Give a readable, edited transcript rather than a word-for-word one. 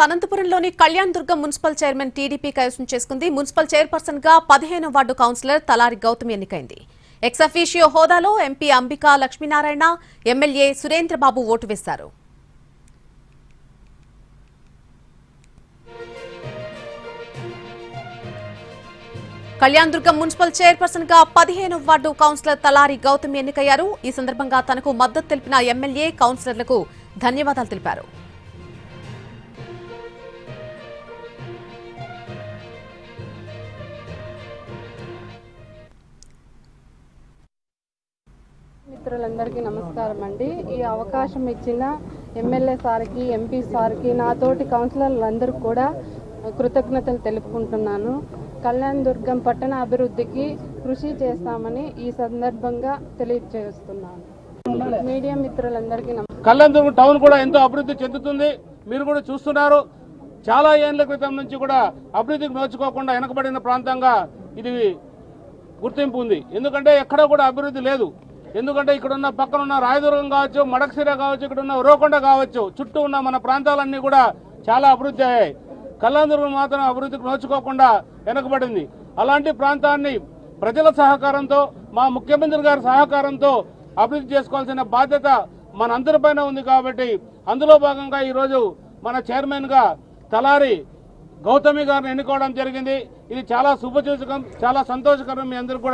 అనంతపురంలోని కళ్యాణ్ దుర్గం municipal chairman TDP కైవసం చేసుకుంది. Municipal chairperson గా 15వ వార్డు కౌన్సిలర్ తలారి గౌతమి ఎన్నికైంది. ఎక్స్ అఫీషియో హోదాలో MP Ambika Lakshminarayana, MLA Surendra Babu vote వేశారు. కళ్యాణ్ దుర్గం మున్సిపల్ చైర్పర్సన్ గా 15వ వార్డు కౌన్సిలర్ తలారి గౌతమి ఎన్నికయ్యారు. ఈ సందర్భంగా తనకు మద్దతు తెలిపిన ఎమ్మెల్యే, కౌన్సిలర్లకు ధన్యవాదాలు తెలిపారు. మిత్రులందరికీ నమస్కారం అండి. ఈ అవకాశం ఇచ్చిన ఎమ్మెల్యే సార్కి, ఎంపీ సార్కి, నాతోటి కౌన్సిలర్లందరికీ కూడా కృతజ్ఞతలు తెలుపుకుంటున్నాను. కళ్యాణ్ దుర్గం పట్టణ అభివృద్ధికి కృషి చేస్తామని ఈ సందర్భంగా తెలియజేస్తున్నాను. మీడియా మిత్రులందరికీ కళ్యాణ్ దుర్గం టౌన్ కూడా ఎంతో అభివృద్ధి చెందుతుంది. మీరు కూడా చూస్తున్నారు. చాలా ఏళ్ల క్రితం నుంచి కూడా అభివృద్ధికి నోచుకోకుండా వెనకబడిన ప్రాంతంగా ఇది గుర్తింపు ఉంది. ఎందుకంటే ఎక్కడ కూడా అభివృద్ధి లేదు. ఎందుకంటే ఇక్కడున్న పక్కనున్న రాయదుర్గం కావచ్చు, మడకశిర కావచ్చు, ఇక్కడ ఉన్న ఉరవకొండ కావచ్చు, చుట్టూ ఉన్న మన ప్రాంతాలన్నీ కూడా చాలా అభివృద్ధి అయ్యాయి. కళ్యాణ్ దుర్గం మాత్రం అభివృద్ధికి నోచుకోకుండా వెనకబడింది. అలాంటి ప్రాంతాన్ని ప్రజల సహకారంతో, మా ముఖ్యమంత్రి గారి సహకారంతో అభివృద్ధి చేసుకోవాల్సిన బాధ్యత మనందరిపైన ఉంది. కాబట్టి అందులో భాగంగా ఈరోజు మన చైర్మన్ గా తలారి గౌతమి గారిని ఎన్నుకోవడం జరిగింది. ఇది చాలా శుభసూచకం, చాలా సంతోషకరం. మీ అందరికీ కూడా